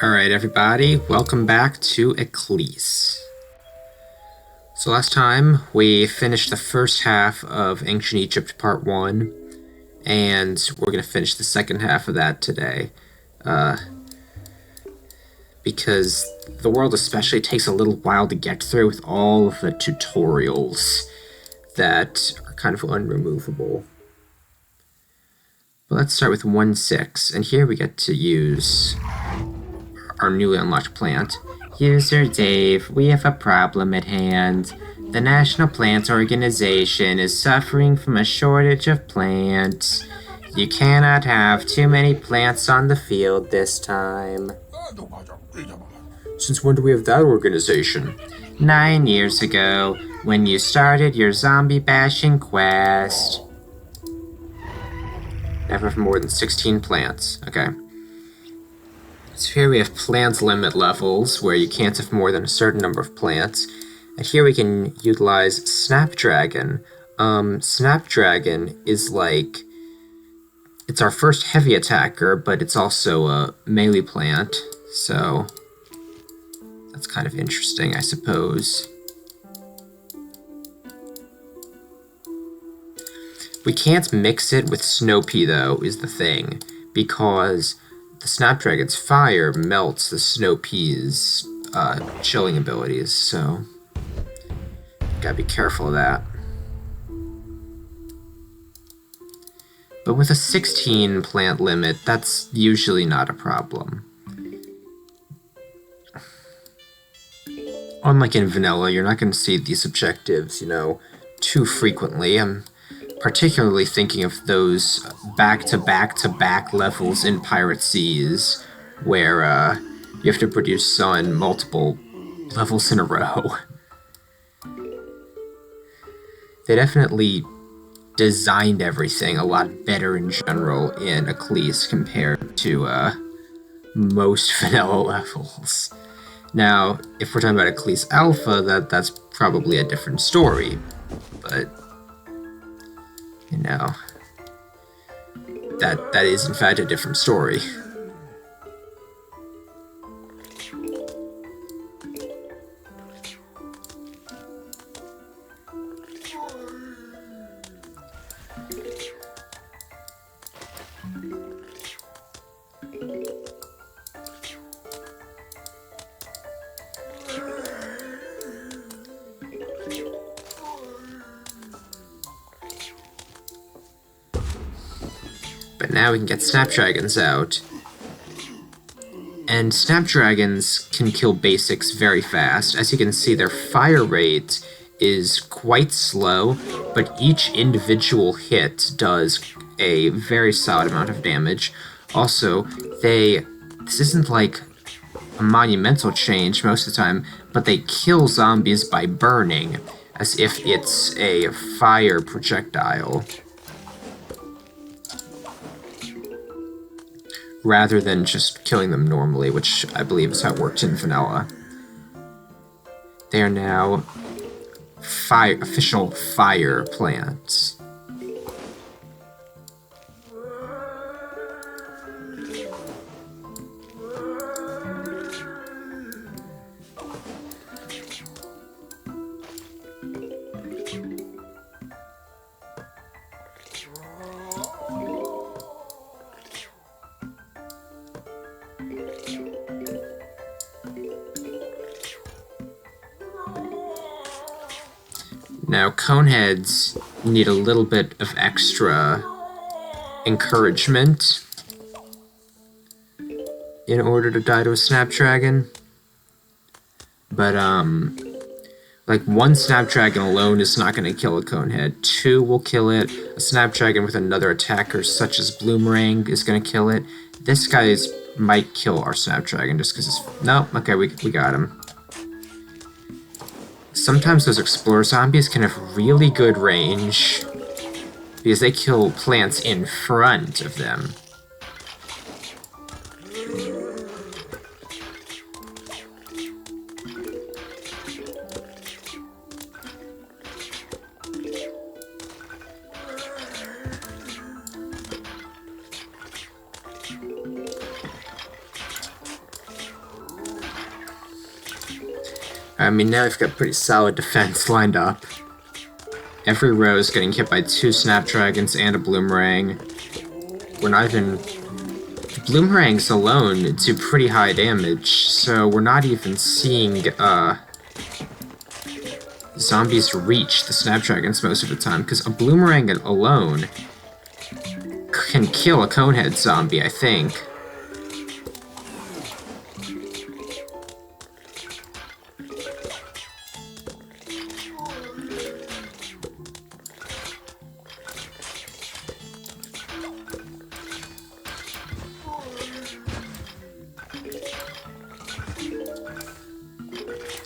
Alright everybody, welcome back to ECLISE. So last time we finished the first half of Ancient Egypt Part 1, and we're going to finish the second half of that today. Because the world especially takes a little while to get through with all of the tutorials that are kind of unremovable. But let's start with 1.6, and here we get to use our newly unlocked plant. User Dave, we have a problem at hand. The National Plants Organization is suffering from a shortage of plants. You cannot have too many plants on the field this time. Since when do we have that organization? 9 years ago, when you started your zombie bashing quest. Never have more than 16 plants. Okay. So here we have plant limit levels, where you can't have more than a certain number of plants. And here we can utilize Snapdragon. Snapdragon is like... it's our first heavy attacker, but it's also a melee plant. So that's kind of interesting, I suppose. We can't mix it with Snow Pea, though, is the thing. Because the Snapdragon's fire melts the Snow Pea's chilling abilities, so gotta be careful of that. But with a 16 plant limit, that's usually not a problem. Unlike in vanilla, you're not going to see these objectives, too frequently. I'm particularly thinking of those back-to-back-to-back levels in Pirate Seas, where you have to produce sun multiple levels in a row. They definitely designed everything a lot better in general in ECLISE compared to most vanilla levels. Now, if we're talking about ECLISE Alpha, that's probably a different story, but that is in fact a different story. But now we can get Snapdragons out. And Snapdragons can kill basics very fast. As you can see, their fire rate is quite slow, but each individual hit does a very solid amount of damage. Also, this isn't like a monumental change most of the time, but they kill zombies by burning, as if it's a fire projectile, rather than just killing them normally, which I believe is how it works in vanilla. They are now official fire plants. Now, Coneheads need a little bit of extra encouragement in order to die to a Snapdragon. But, like, one Snapdragon alone is not going to kill a Conehead. 2 will kill it. A Snapdragon with another attacker, such as Bloomerang, is going to kill it. This guy might kill our Snapdragon just because it's... no, okay, we got him. Sometimes those Explorer zombies can have really good range, because they kill plants in front of them. I mean, now we've got pretty solid defense lined up. Every row is getting hit by 2 Snapdragons and a Bloomerang. We're not even... Bloomerangs alone do pretty high damage, so we're not even seeing, zombies reach the Snapdragons most of the time, because a Bloomerang alone can kill a Conehead zombie, I think.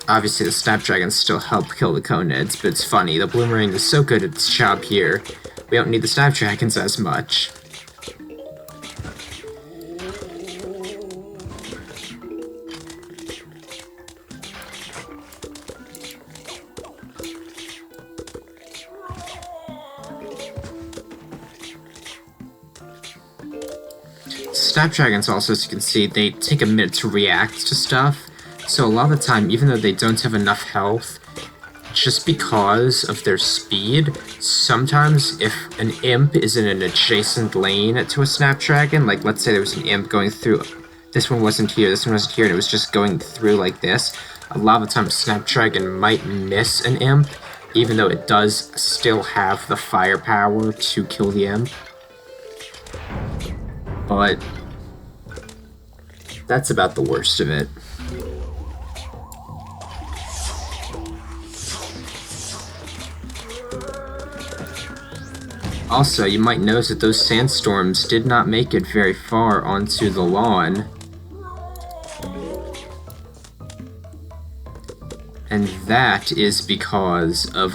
Obviously, the Snapdragons still help kill the Coneheads, but it's funny, the Bloomerang is so good at its job here, we don't need the Snapdragons as much. Snapdragons also, as you can see, they take a minute to react to stuff. So a lot of the time, even though they don't have enough health, just because of their speed, sometimes if an imp is in an adjacent lane to a Snapdragon, like let's say there was an imp going through, this one wasn't here, this one wasn't here, and it was just going through like this, a lot of the time Snapdragon might miss an imp, even though it does still have the firepower to kill the imp. But that's about the worst of it. Also, you might notice that those sandstorms did not make it very far onto the lawn. And that is because of,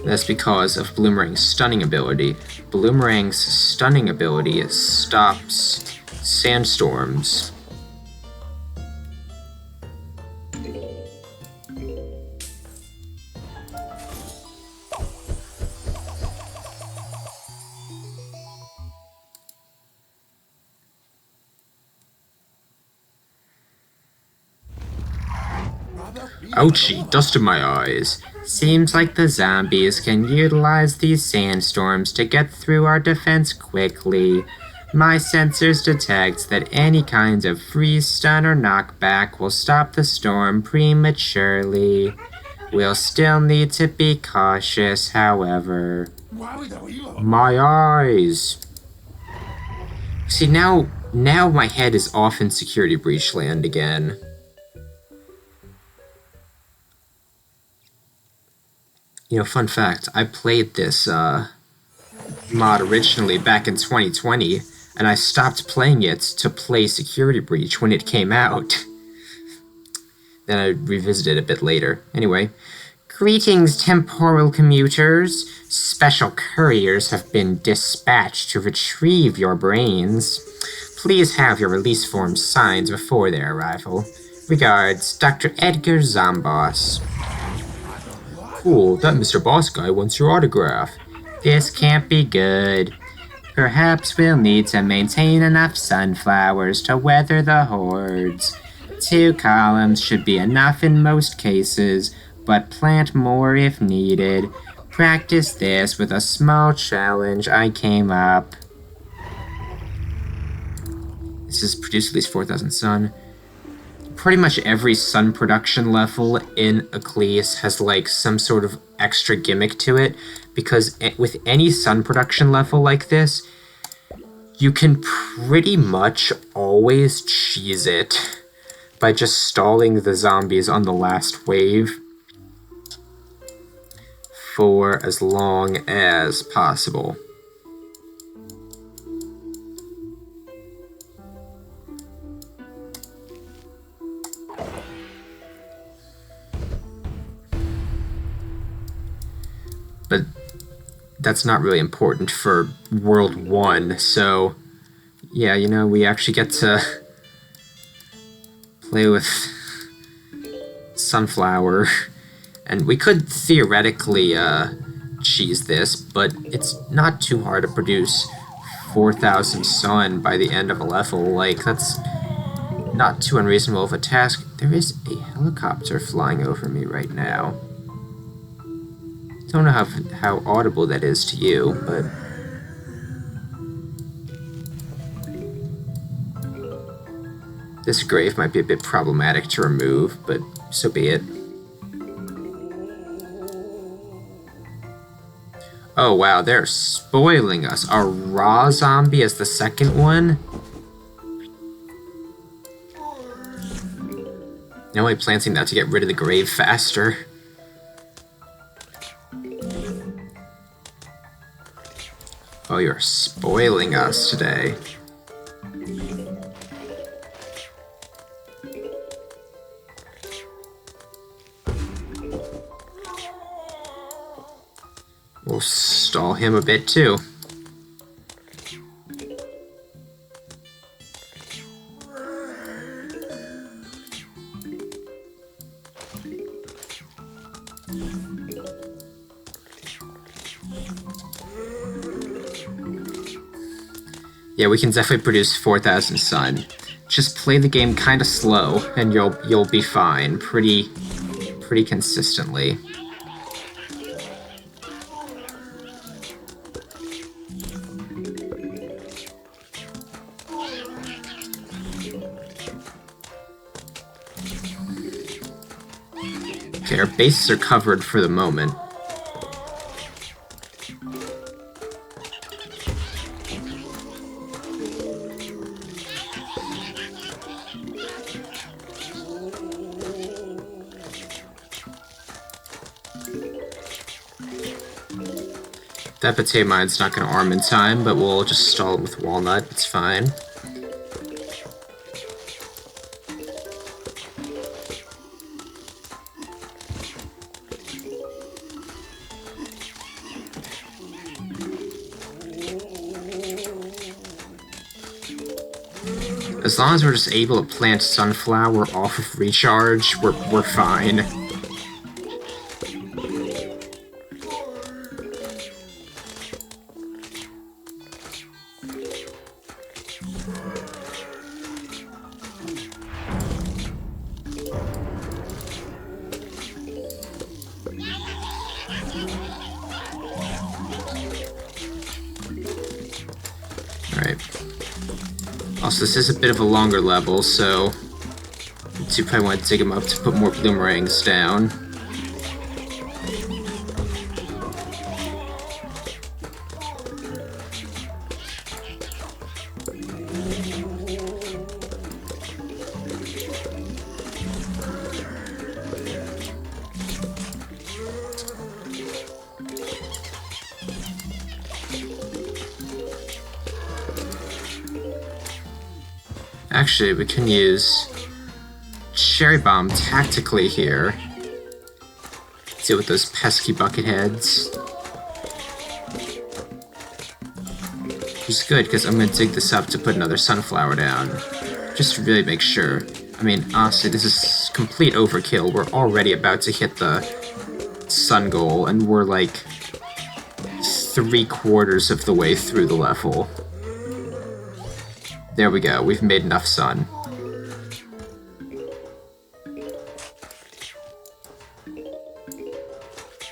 that's because of Bloomerang's stunning ability. Bloomerang's stunning ability stops sandstorms. Ouchie, dust in my eyes. Seems like the zombies can utilize these sandstorms to get through our defense quickly. My sensors detect that any kind of freeze, stun, or knockback will stop the storm prematurely. We'll still need to be cautious, however. My eyes! See, now my head is off in security breach land again. You know, fun fact, I played this mod originally back in 2020, and I stopped playing it to play Security Breach when it came out. Then I revisited it a bit later. Anyway, greetings, temporal commuters. Special couriers have been dispatched to retrieve your brains. Please have your release forms signed before their arrival. Regards, Dr. Edgar Zambos. Cool, that Mr. Boss guy wants your autograph. This can't be good. Perhaps we'll need to maintain enough sunflowers to weather the hordes. 2 columns should be enough in most cases, but plant more if needed. Practice this with a small challenge I came up. This is produce at least 4,000 sun. Pretty much every sun production level in ECLISE has like some sort of extra gimmick to it, because with any sun production level like this, you can pretty much always cheese it by just stalling the zombies on the last wave for as long as possible. But that's not really important for World 1, so yeah, you know, we actually get to play with Sunflower, and we could theoretically cheese this, but it's not too hard to produce 4,000 sun by the end of a level. Like, that's not too unreasonable of a task. There is a helicopter flying over me right now. Don't know how audible that is to you, but... This grave might be a bit problematic to remove, but so be it. Oh wow, they're spoiling us. A raw zombie as the second one? I'm only planting that to get rid of the grave faster. Oh, you're spoiling us today. We'll stall him a bit too. Yeah, we can definitely produce 4,000 sun. Just play the game kind of slow, and you'll be fine pretty consistently. Okay, our bases are covered for the moment. That potato mine's not going to arm in time, but we'll just stall it with walnut. It's fine. As long as we're just able to plant sunflower off of recharge, we're fine. Also, this is a bit of a longer level, so you probably want to dig them up to put more bloomerangs down. Actually, we can use Cherry Bomb tactically here. Deal with those pesky bucket heads. Which is good, because I'm going to dig this up to put another sunflower down. Just to really make sure. I mean, honestly, this is complete overkill. We're already about to hit the sun goal, and we're like 3/4 of the way through the level. There we go, we've made enough sun.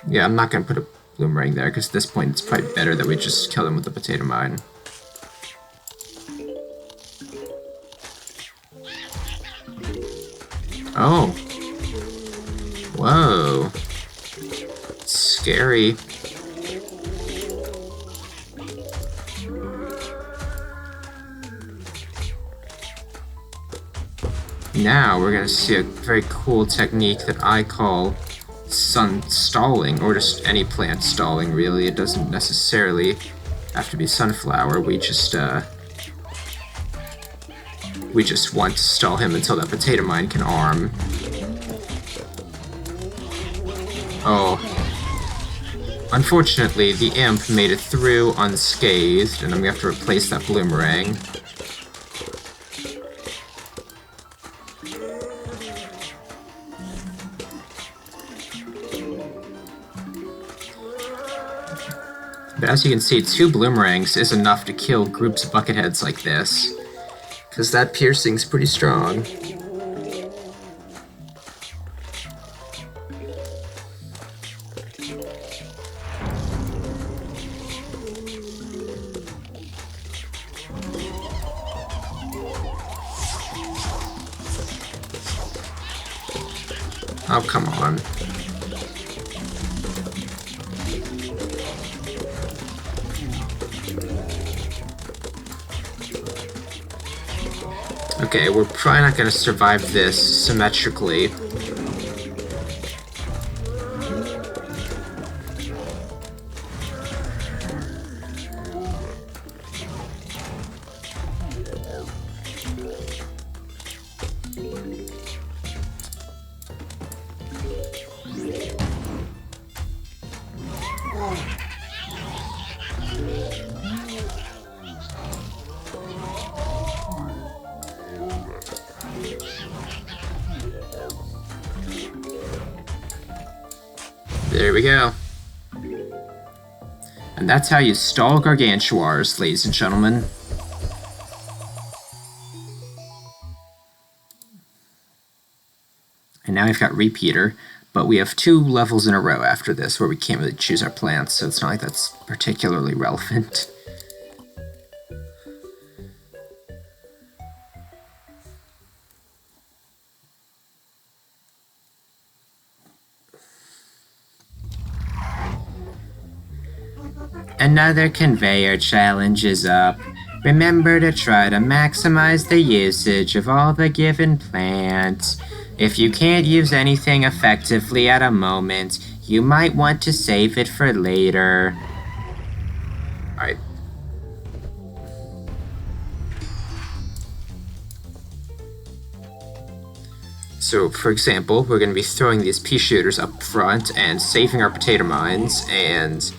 Yeah, I'm not gonna put a bloomerang there, because at this point it's probably better that we just kill them with the potato mine. Oh. Whoa. Scary. Now we're gonna see a very cool technique that I call sun stalling, or just any plant stalling really. It doesn't necessarily have to be sunflower. We just want to stall him until that potato mine can arm. Oh. Unfortunately, the imp made it through unscathed, and I'm gonna have to replace that bloomerang. But as you can see, 2 bloomerangs is enough to kill groups of bucketheads like this, because that piercing's pretty strong. Oh, come on. Okay, we're probably not going to survive this symmetrically. There we go. And that's how you stall Gargantuars, ladies and gentlemen. And now we've got Repeater, but we have 2 levels in a row after this where we can't really choose our plants, so it's not like that's particularly relevant. Another conveyor challenge is up. Remember to try to maximize the usage of all the given plants. If you can't use anything effectively at a moment, you might want to save it for later. Alright. So, for example, we're going to be throwing these pea shooters up front and saving our potato mines, and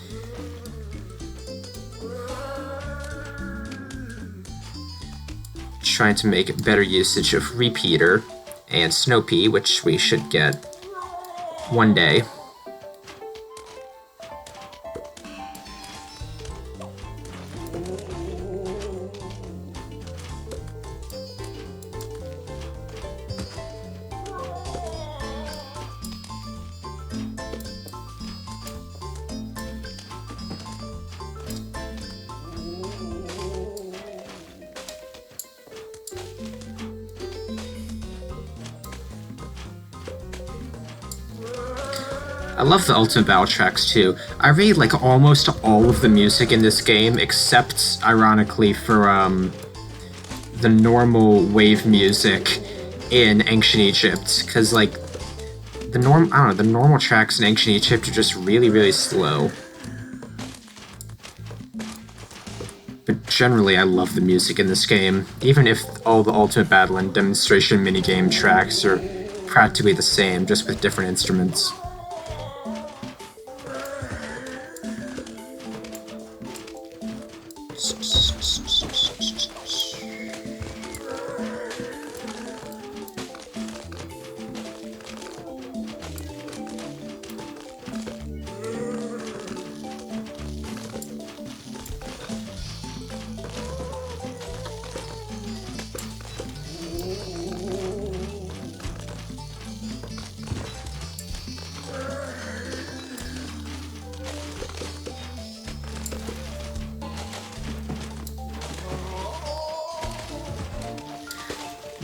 trying to make better usage of Repeater and Snow Pea, which we should get one day. I love the Ultimate Battle tracks too. I really like almost all of the music in this game, except, ironically, for the normal wave music in Ancient Egypt, because like the normal tracks in Ancient Egypt are just really, really slow. But generally, I love the music in this game, even if all the Ultimate Battle and Demonstration minigame tracks are practically the same, just with different instruments.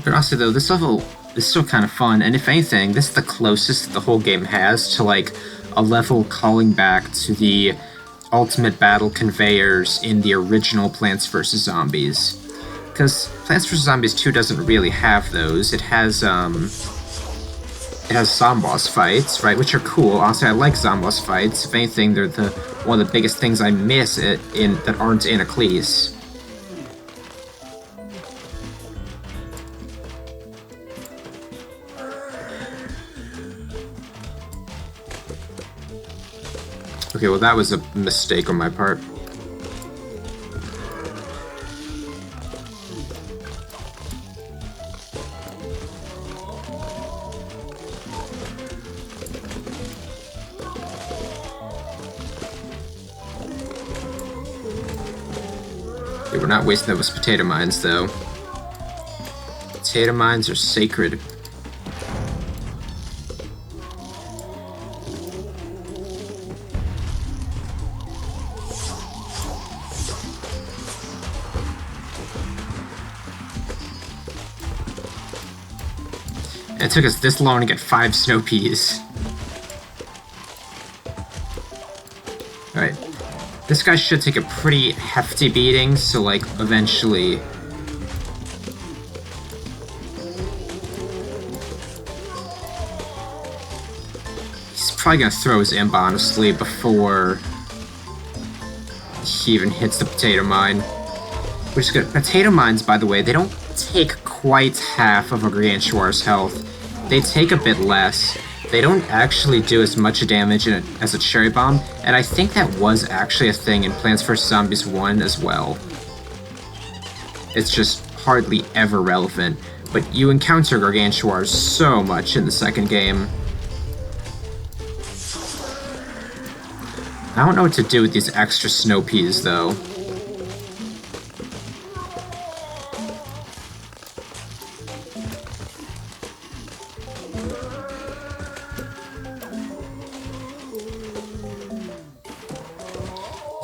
But honestly though, this level is still kind of fun, and if anything, this is the closest the whole game has to like a level calling back to the Ultimate Battle conveyors in the original Plants vs. Zombies. Because Plants vs. Zombies 2 doesn't really have those. It has Zomboss fights, right, which are cool. Honestly, I like Zomboss fights. If anything, they're one of the biggest things I miss that aren't in ECLISE. Okay, well that was a mistake on my part. Okay, we're not wasting those potato mines, though. Potato mines are sacred. And it took us this long to get 5 snow peas. Alright. This guy should take a pretty hefty beating, so, like, eventually... he's probably gonna throw his imp, honestly, before he even hits the potato mine. Which is good. Potato mines, by the way, they don't take quite half of a Gargantuar's health. They take a bit less. They don't actually do as much damage as a cherry bomb, and I think that was actually a thing in Plants vs. Zombies 1 as well. It's just hardly ever relevant, but you encounter Gargantuars so much in the second game. I don't know what to do with these extra snow peas, though.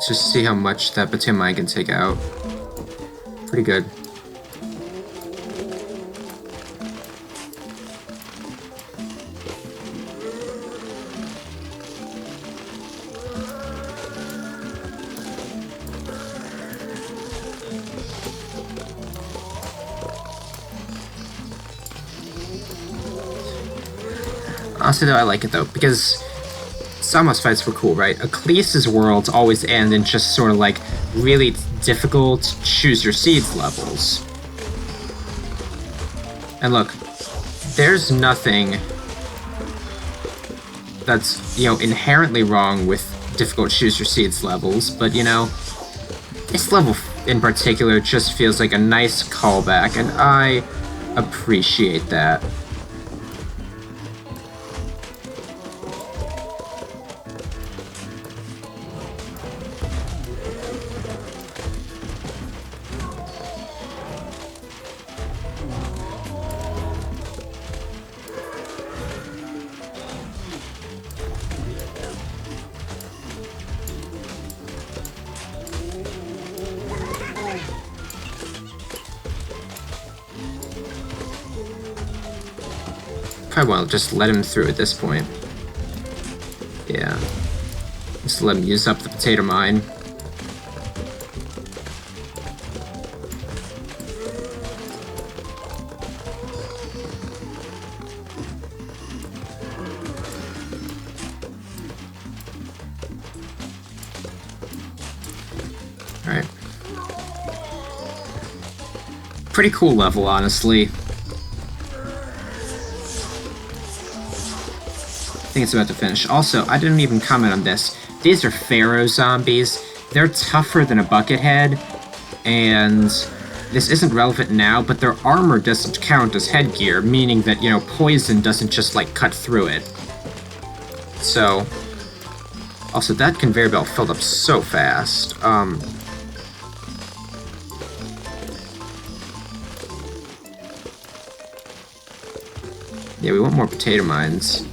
Let's just see how much that potato mine can take out. Pretty good. Honestly, though, I like it, though, because some boss fights were cool, right? ECLISE's worlds always end in just sort of, like, really difficult choose-your-seeds levels. And look, there's nothing that's, you know, inherently wrong with difficult choose-your-seeds levels, but, you know, this level in particular just feels like a nice callback, and I appreciate that. Probably want to just let him through at this point. Yeah. Just let him use up the potato mine. Alright. Pretty cool level, honestly. I think it's about to finish. Also, I didn't even comment on this. These are Pharaoh zombies. They're tougher than a Buckethead, and this isn't relevant now, but their armor doesn't count as headgear, meaning that, you know, poison doesn't just, like, cut through it. So, also, that conveyor belt filled up so fast. Yeah, we want more potato mines.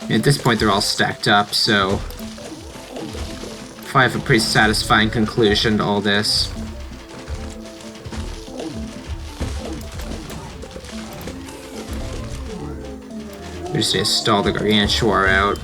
At this point, they're all stacked up, so probably have a pretty satisfying conclusion to all this. We just need to stall the Gargantuar out.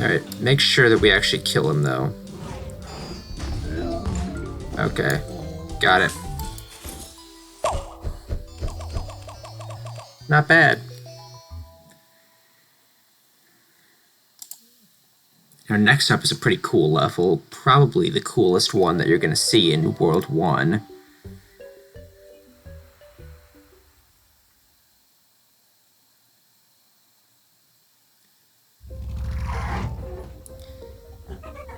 Alright, make sure that we actually kill him, though. Okay, got it. Not bad. Now, next up is a pretty cool level, probably the coolest one that you're going to see in World 1.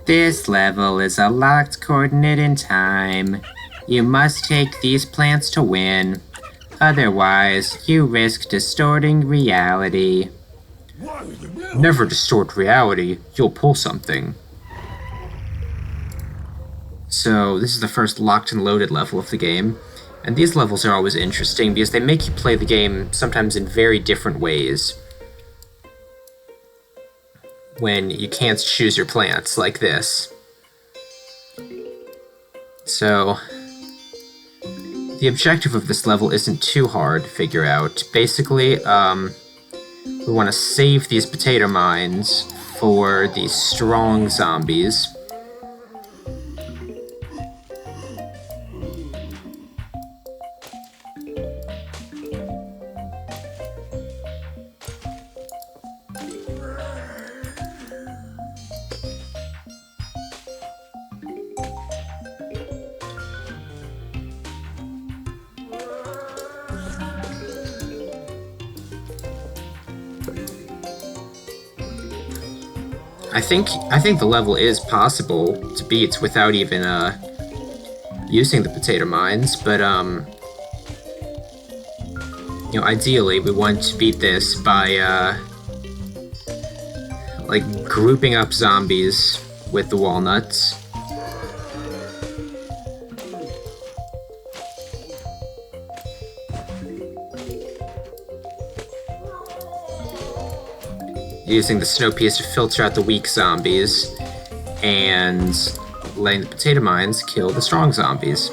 This level is a locked coordinate in time. You must take these plants to win. Otherwise, you risk distorting reality. Never distort reality. You'll pull something. So, this is the first locked and loaded level of the game. And these levels are always interesting because they make you play the game sometimes in very different ways. When you can't choose your plants, like this. So, the objective of this level isn't too hard to figure out. Basically, we want to save these potato mines for these strong zombies. I think the level is possible to beat without even using the potato mines, but you know, ideally we want to beat this by like grouping up zombies with the walnuts. Using the snow peas to filter out the weak zombies, and letting the potato mines kill the strong zombies.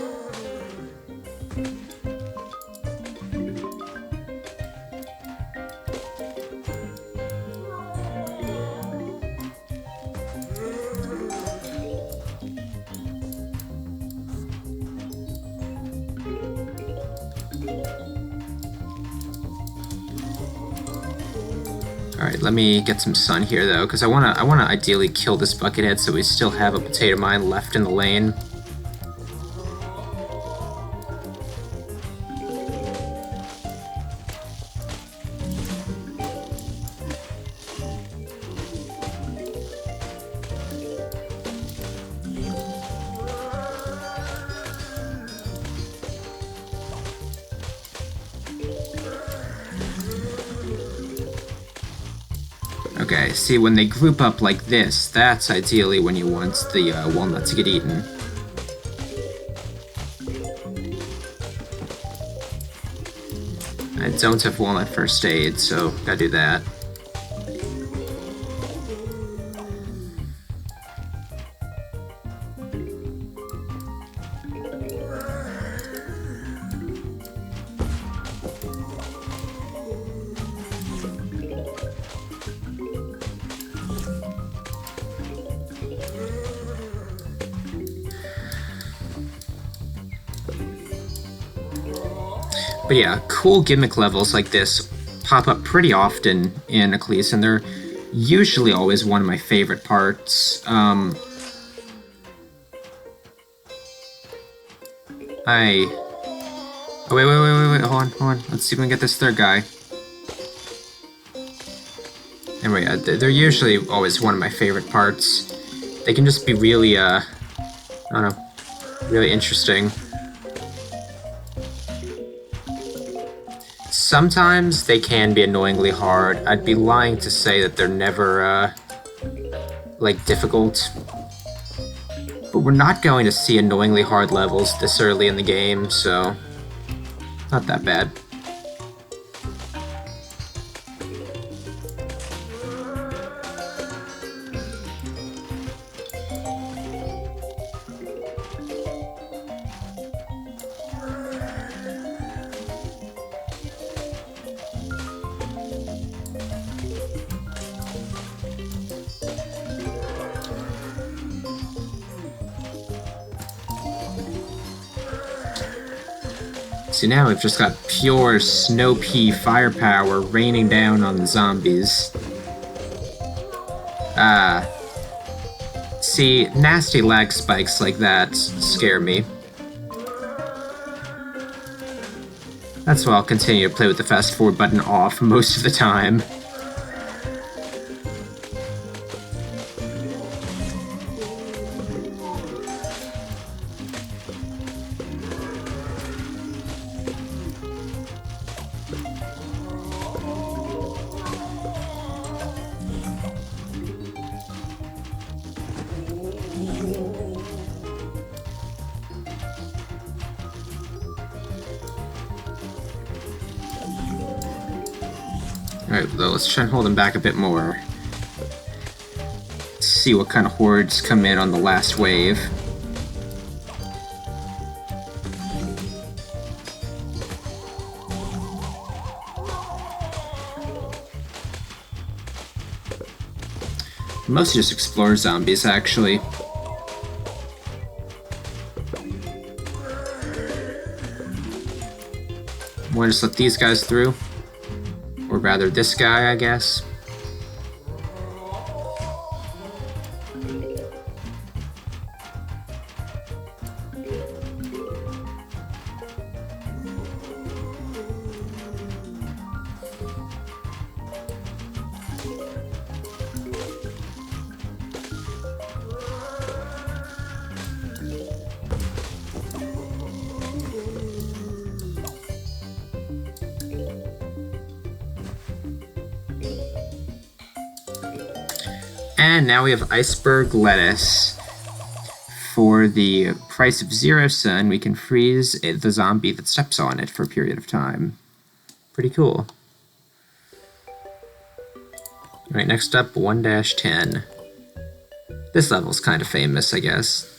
Alright, let me get some sun here though, because I wanna ideally kill this buckethead so we still have a potato mine left in the lane. Okay, see, when they group up like this, that's ideally when you want the walnut to get eaten. I don't have walnut first aid, so gotta do that. But yeah, cool gimmick levels like this pop up pretty often in ECLISE, and they're usually always one of my favorite parts. Oh, wait, hold on. Let's see if we can get this third guy. Anyway, they're usually always one of my favorite parts. They can just be really, I don't know, really interesting. Sometimes they can be annoyingly hard. I'd be lying to say that they're never, like, difficult. But we're not going to see annoyingly hard levels this early in the game, so not that bad. So now we've just got pure snow pea firepower raining down on the zombies. See, nasty lag spikes like that scare me. That's why I'll continue to play with the fast forward button off most of the time. Alright, though, let's try and hold them back a bit more. See what kind of hordes come in on the last wave. Mostly just explore zombies, actually. Want to just let these guys through? Or rather, this guy, I guess. And now we have iceberg lettuce. For the price of 0 sun, we can freeze the zombie that steps on it for a period of time. Pretty cool. Alright, next up, 1-10. This level's kind of famous, I guess.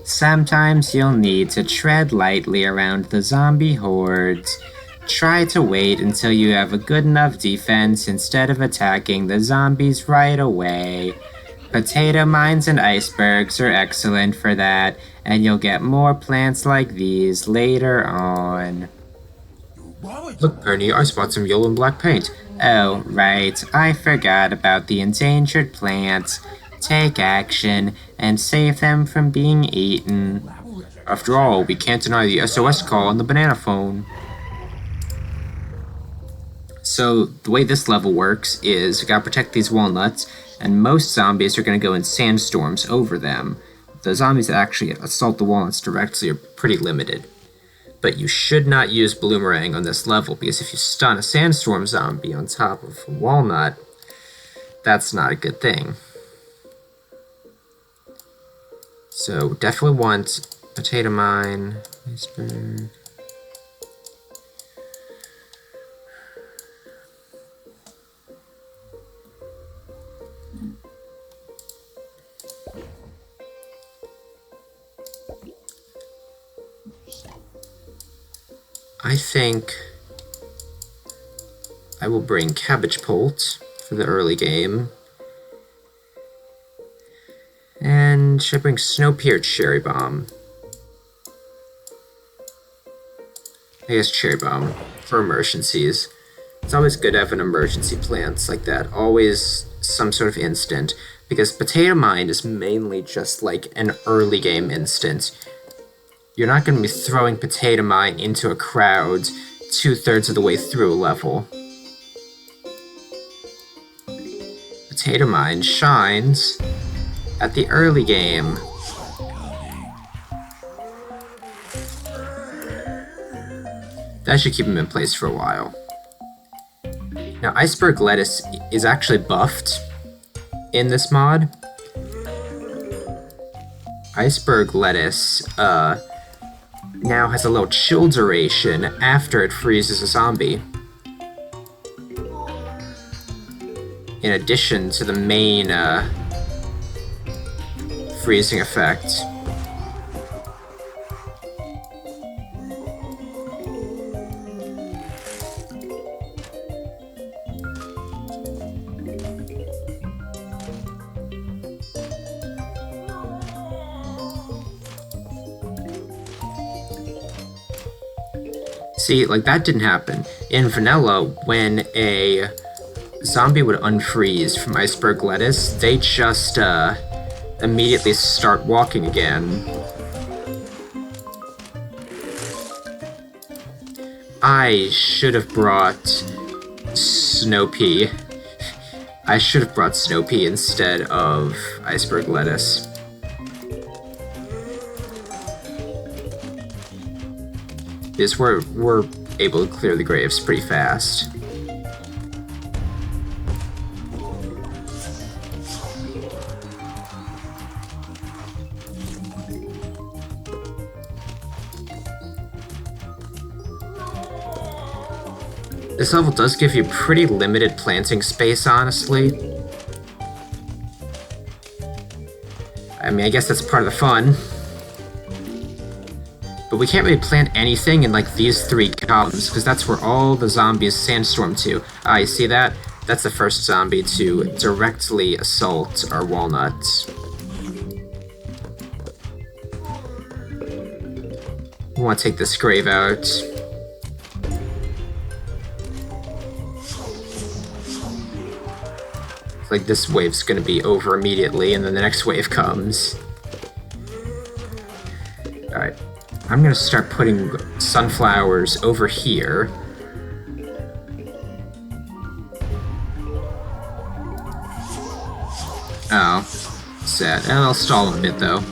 Sometimes you'll need to tread lightly around the zombie hordes. Try to wait until you have a good enough defense instead of attacking the zombies right away. Potato mines and icebergs are excellent for that, and you'll get more plants like these later on. Look, Penny, I spot some yellow and black paint. Oh, right, I forgot about the endangered plants. Take action and save them from being eaten. After all, we can't deny the SOS call on the banana phone. So, the way this level works is you gotta protect these walnuts, and most zombies are gonna go in sandstorms over them. The zombies that actually assault the walnuts directly are pretty limited. But you should not use Bloomerang on this level, because if you stun a sandstorm zombie on top of a walnut, that's not a good thing. So definitely want potato mine, iceberg. I think I will bring cabbage pult for the early game. And should I bring snow-pea or cherry bomb? I guess cherry bomb for emergencies. It's always good to have an emergency plants like that. Always some sort of instant. Because potato mine is mainly just like an early game instant. You're not going to be throwing potato mine into a crowd 2/3 of the way through a level. Potato mine shines at the early game. That should keep him in place for a while. Now, iceberg lettuce is actually buffed in this mod. Iceberg lettuce now has a little chill duration after it freezes a zombie. In addition to the main freezing effect. See, like, that didn't happen. In vanilla, when a zombie would unfreeze from iceberg lettuce, they just, immediately start walking again. I should have brought snow pea. I should have brought snow pea instead of iceberg lettuce. Because we're able to clear the graves pretty fast. This level does give you pretty limited planting space, honestly. I mean, I guess that's part of the fun. But we can't really plant anything in, like, these 3 columns, because that's where all the zombies sandstorm to. Ah, you see that? That's the first zombie to directly assault our walnuts. We want to take this grave out. Like, this wave's gonna be over immediately, and then the next wave comes. Alright. I'm gonna start putting sunflowers over here. Oh. Sad. And I'll stall them a bit, though.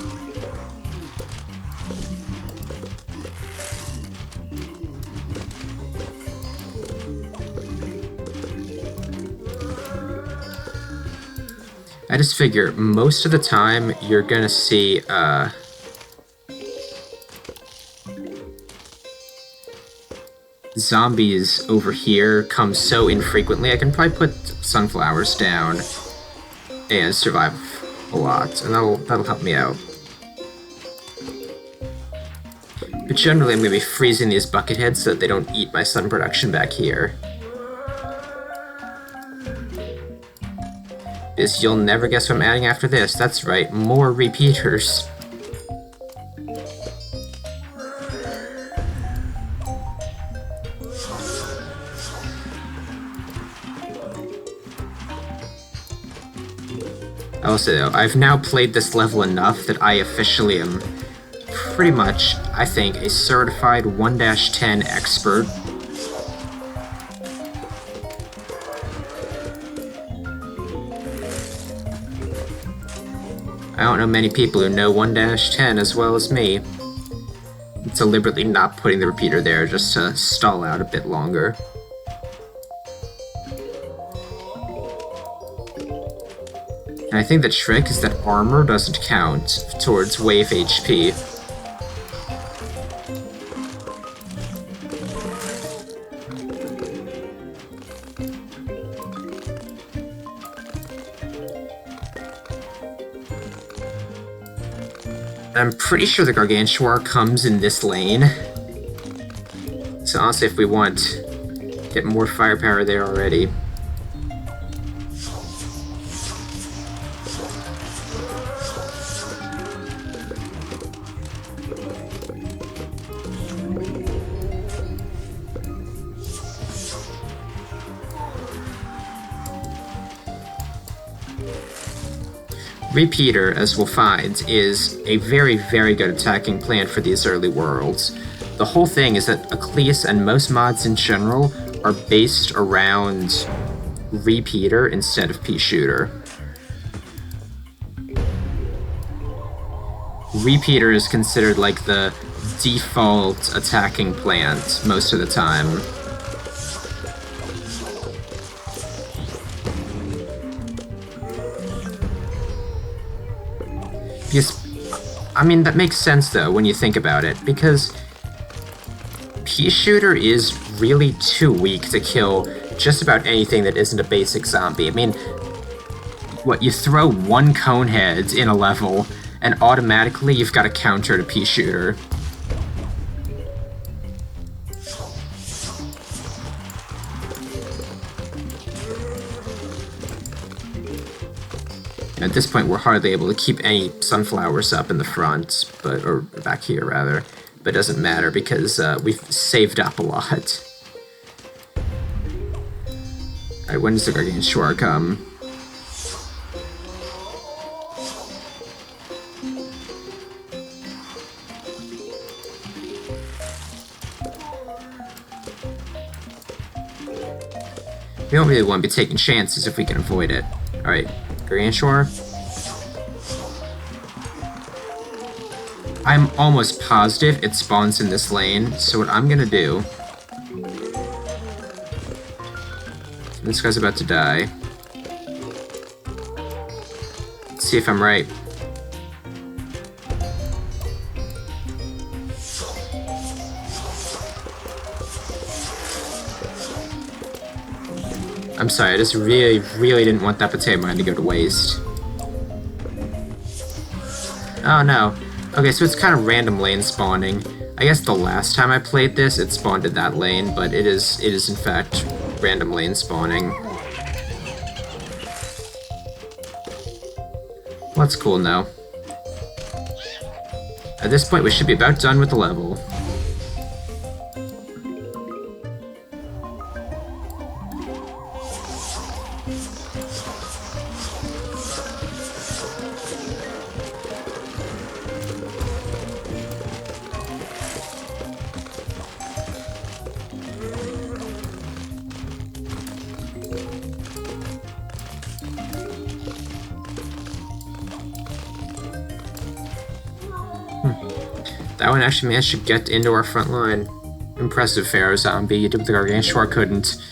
I just figure most of the time you're gonna see, zombies over here come so infrequently. I can probably put sunflowers down and survive a lot, and that'll help me out. But generally I'm gonna be freezing these bucketheads so that they don't eat my sun production back here. Because you'll never guess what I'm adding after this. That's right, more repeaters. I will say though, I've now played this level enough that I officially am pretty much, I think, a certified 1-10 expert. I don't know many people who know 1-10 as well as me. I'm deliberately not putting the repeater there just to stall out a bit longer. And I think the trick is that armor doesn't count towards wave HP. I'm pretty sure the Gargantuar comes in this lane. So honestly, if we want to get more firepower there already. Repeater, as we'll find, is a very, very good attacking plan for these early worlds. The whole thing is that ECLISE and most mods in general are based around Repeater instead of Pea-Shooter. Repeater is considered like the default attacking plant most of the time. Because, I mean, that makes sense, though, when you think about it, because Pea-Shooter is really too weak to kill just about anything that isn't a basic zombie. I mean, what, you throw one Conehead in a level, and automatically you've got a counter to Pea-Shooter. At this point, we're hardly able to keep any sunflowers up in the front, or back here, rather. but it doesn't matter because we've saved up a lot. Alright, when does the Gargantuar come? We don't really want to be taking chances if we can avoid it. Alright, Gargantuar. I'm almost positive it spawns in this lane, so what I'm gonna do... This guy's about to die. Let's see if I'm right. I'm sorry, I just really didn't want that potato mine to go to waste. Oh no. Okay, so it's kind of random lane spawning. I guess the last time I played this, it spawned in that lane, but it is in fact random lane spawning. Well, that's cool now. At this point, we should be about done with the level. That one actually managed to get into our front line. Impressive, Pharaoh Zombie. You did what the Gargantuar couldn't.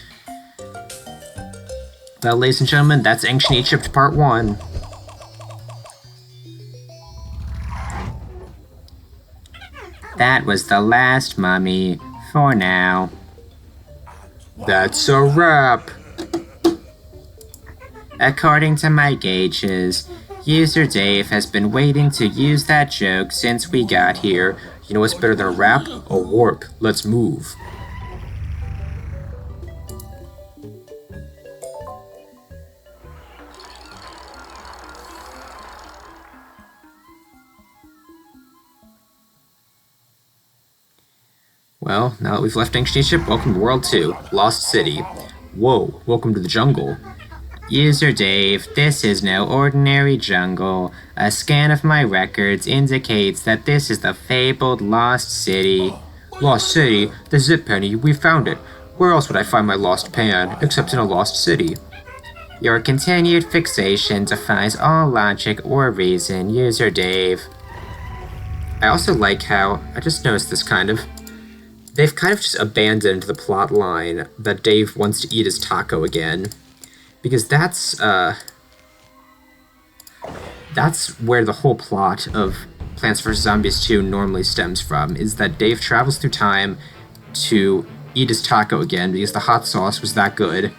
Well, ladies and gentlemen, that's Ancient Egypt Part 1. That was the last mummy, for now. That's a wrap! According to my gauges, User Dave has been waiting to use that joke since we got here. You know what's better than a rap? A warp. Let's move. Well, now that we've left Ancient Egypt, welcome to World 2, Lost City. Whoa, welcome to the jungle. User Dave, this is no ordinary jungle. A scan of my records indicates that this is the fabled Lost City. Lost City? The Zip Penny, we found it. Where else would I find my lost pan, except in a lost city? Your continued fixation defies all logic or reason, User Dave. I also like how, I just noticed this kind of, they've kind of just abandoned the plot line that Dave wants to eat his taco again. Because that's where the whole plot of Plants vs. Zombies 2 normally stems from, is that Dave travels through time to eat his taco again because the hot sauce was that good.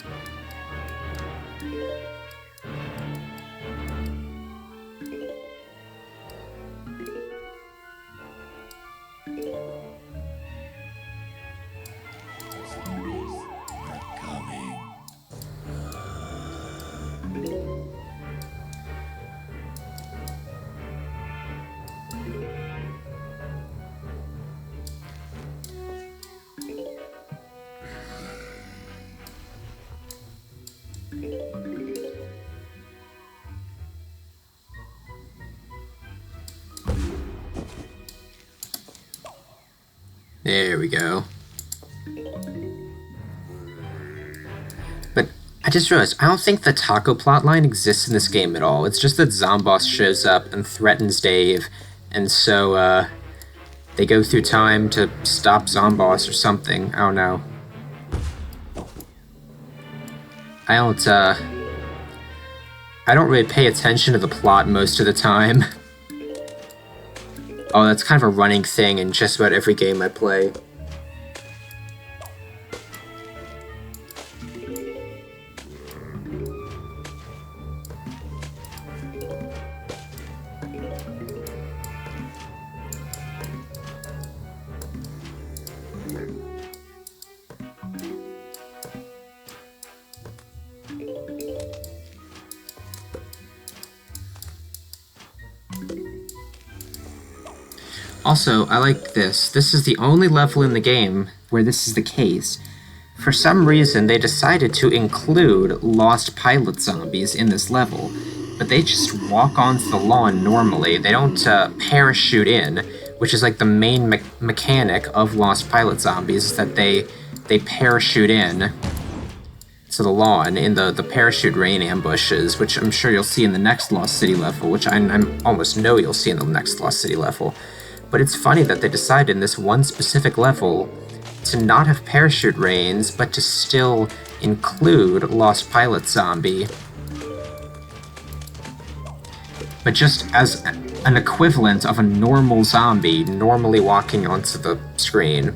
There we go. But I just realized, I don't think the taco plotline exists in this game at all. It's just that Zomboss shows up and threatens Dave, and so, they go through time to stop Zomboss or something. I don't know. I don't really pay attention to the plot most of the time. Oh, that's kind of a running thing in just about every game I play. Also, I like this. This is the only level in the game where this is the case. For some reason, they decided to include lost pilot zombies in this level, but they just walk onto the lawn normally. They don't parachute in, which is like the main mechanic of lost pilot zombies, is that they parachute in to the lawn in the parachute rain ambushes, which I'm sure you'll see in the next Lost City level, which I'm almost know you'll see in the next Lost City level. But it's funny that they decided in this one specific level to not have parachute rains, but to still include Lost Pilot Zombie. But just as an equivalent of a normal zombie normally walking onto the screen.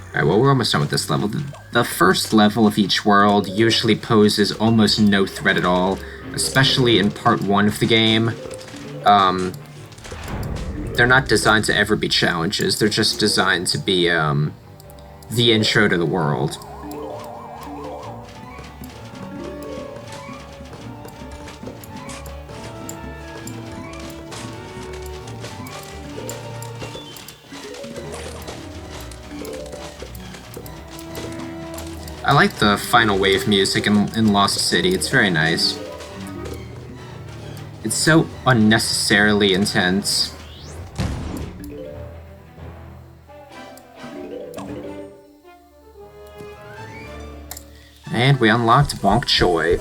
Alright, well, we're almost done with this level. The first level of each world usually poses almost no threat at all, especially in part 1 of the game. They're not designed to ever be challenges, they're just designed to be the intro to the world. I like the final wave music in Lost City, it's very nice. It's so unnecessarily intense. And we unlocked Bonk Choi.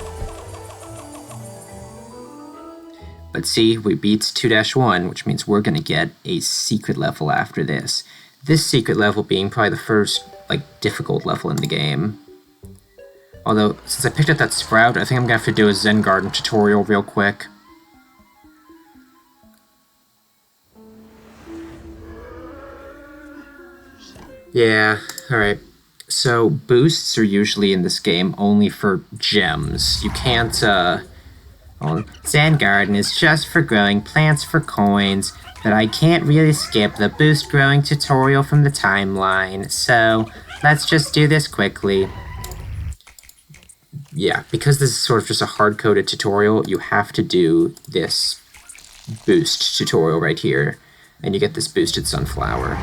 But see, we beat 2-1, which means we're gonna get a secret level after this. This secret level being probably the first, difficult level in the game. Although, since I picked up that sprout, I think I'm gonna have to do a Zen Garden tutorial real quick. Yeah, alright. So, boosts are usually in this game only for gems. You can't, well, Zen Garden is just for growing plants for coins, but I can't really skip the boost growing tutorial from the timeline, so let's just do this quickly. Yeah, because this is sort of just a hard-coded tutorial, you have to do this boost tutorial right here, and you get this boosted sunflower.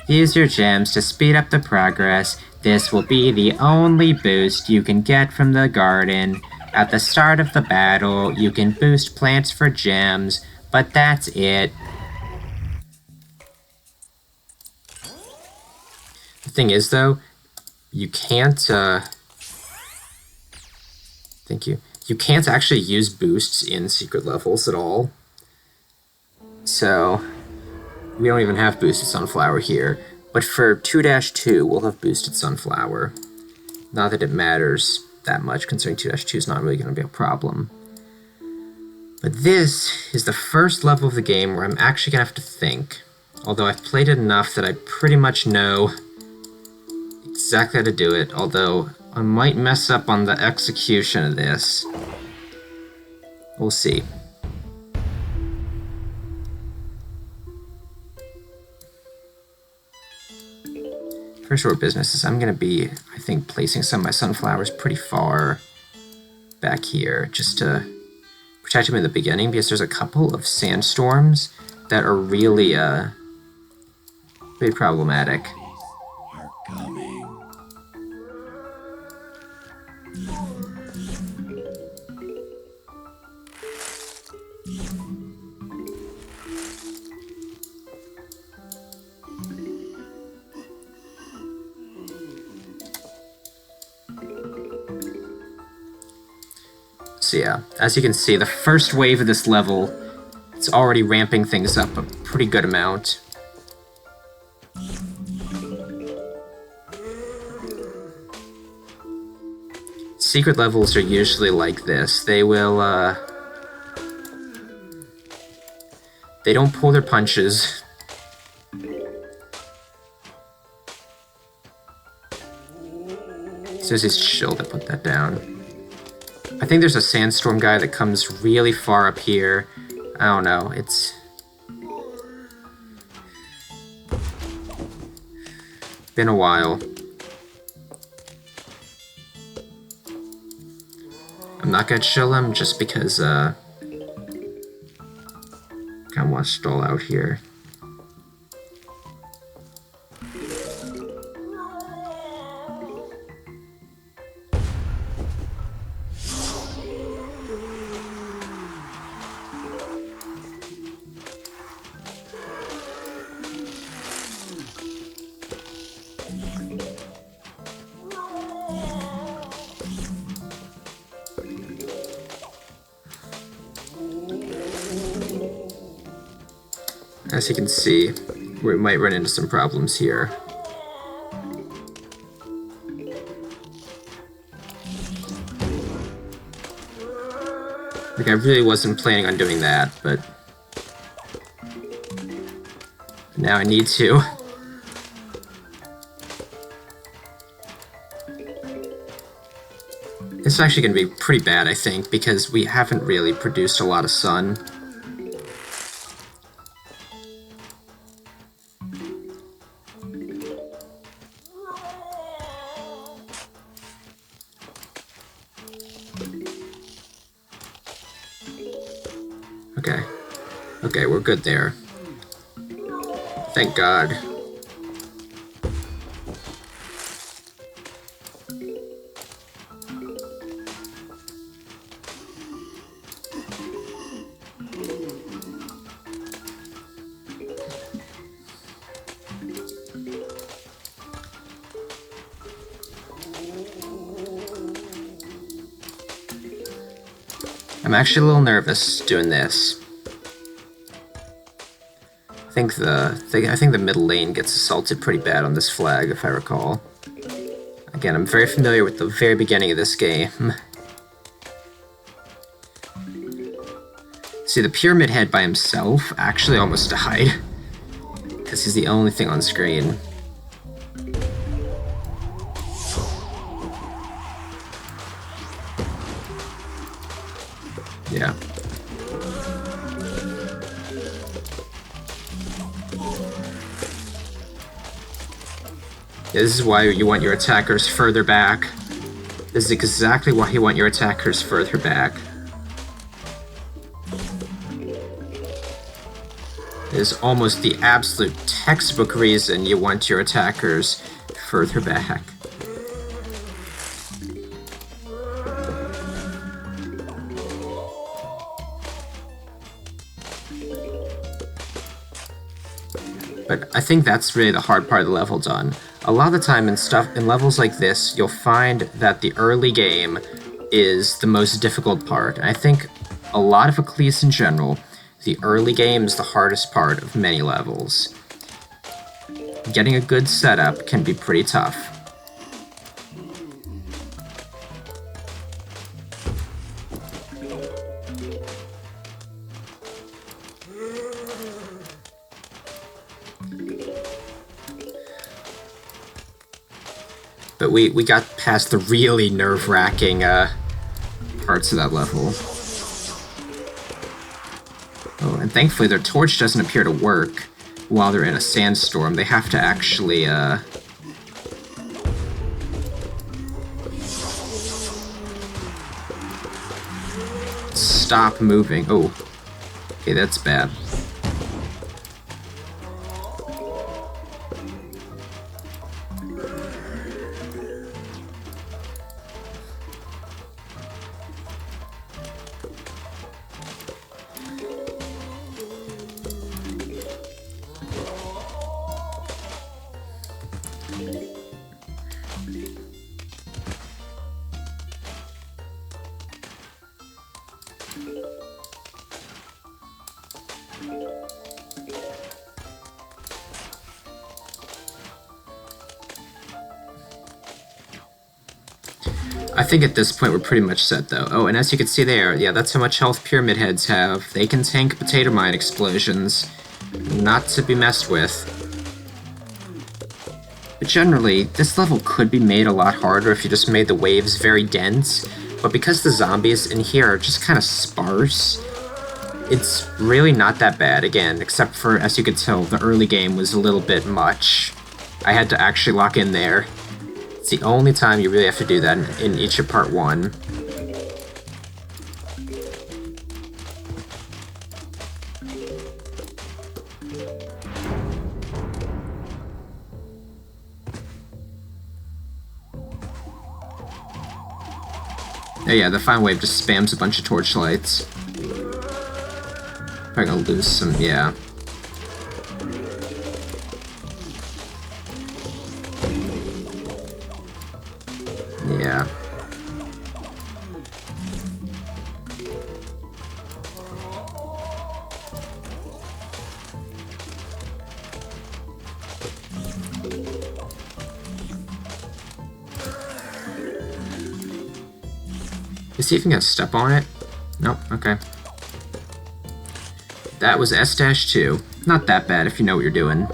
Use your gems to speed up the progress. This will be the only boost you can get from the garden. At the start of the battle, you can boost plants for gems, but that's it. The thing is, though, you can't, Thank you. You can't actually use boosts in secret levels at all. So, we don't even have boosted sunflower here. But for 2-2, we'll have boosted sunflower. Not that it matters that much, considering 2-2 is not really going to be a problem. But this is the first level of the game where I'm actually going to have to think. Although I've played it enough that I pretty much know exactly how to do it, although I might mess up on the execution of this. We'll see. First order of business is I'm going to be, I think, placing some of my sunflowers pretty far back here, just to protect them in the beginning, because there's a couple of sandstorms that are really, pretty problematic. So yeah, as you can see, the first wave of this level, it's already ramping things up a pretty good amount. Secret levels are usually like this. They will, they don't pull their punches. So he's chill to put that down. I think there's a sandstorm guy that comes really far up here. I don't know, it's... been a while. I'm not gonna chill him just because, I want to stall out here. As you can see, we might run into some problems here. Like, I really wasn't planning on doing that, but now I need to. This is actually going to be pretty bad, I think, because we haven't really produced a lot of sun. Okay, we're good there. Thank God. I'm actually a little nervous doing this. I think the middle lane gets assaulted pretty bad on this flag, if I recall. Again, I'm very familiar with the very beginning of this game. See, the Pyramid Head by himself actually almost died, because he's the only thing on screen. Yeah. This is why you want your attackers further back. This is exactly why you want your attackers further back. It is almost the absolute textbook reason you want your attackers further back. But I think that's really the hard part of the level done. A lot of the time in levels like this, you'll find that the early game is the most difficult part. And I think a lot of ECLISE in general, the early game is the hardest part of many levels. Getting a good setup can be pretty tough. But we got past the really nerve-wracking parts of that level. Oh, and thankfully their torch doesn't appear to work while they're in a sandstorm. They have to actually, stop moving. Oh, okay, that's bad. I think at this point we're pretty much set though. Oh, and as you can see there, yeah, that's how much health Pyramid Heads have. They can tank potato mine explosions. Not to be messed with. But generally, this level could be made a lot harder if you just made the waves very dense, but because the zombies in here are just kind of sparse, it's really not that bad, again, except for, as you could tell, the early game was a little bit much. I had to actually lock in there. It's the only time you really have to do that in each of Part 1. Oh yeah, the Fine Wave just spams a bunch of torchlights. Probably gonna lose some, yeah. Yeah. Is he even gonna step on it? Nope, okay. That was S-2. Not that bad if you know what you're doing.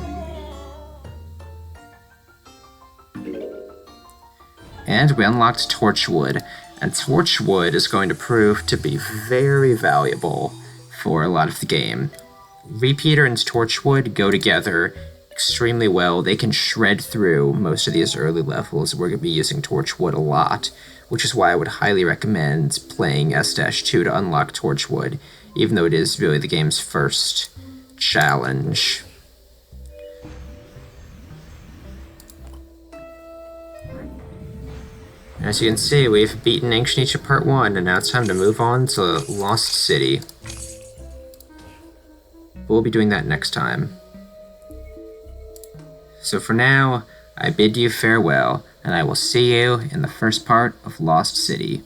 And we unlocked Torchwood. And Torchwood is going to prove to be very valuable for a lot of the game. Repeater and Torchwood go together extremely well. They can shred through most of these early levels. We're going to be using Torchwood a lot, which is why I would highly recommend playing S-2 to unlock Torchwood, even though it is really the game's first challenge. As you can see, we've beaten Ancient Egypt Part 1, and now it's time to move on to Lost City. We'll be doing that next time. So for now, I bid you farewell, and I will see you in the first part of Lost City.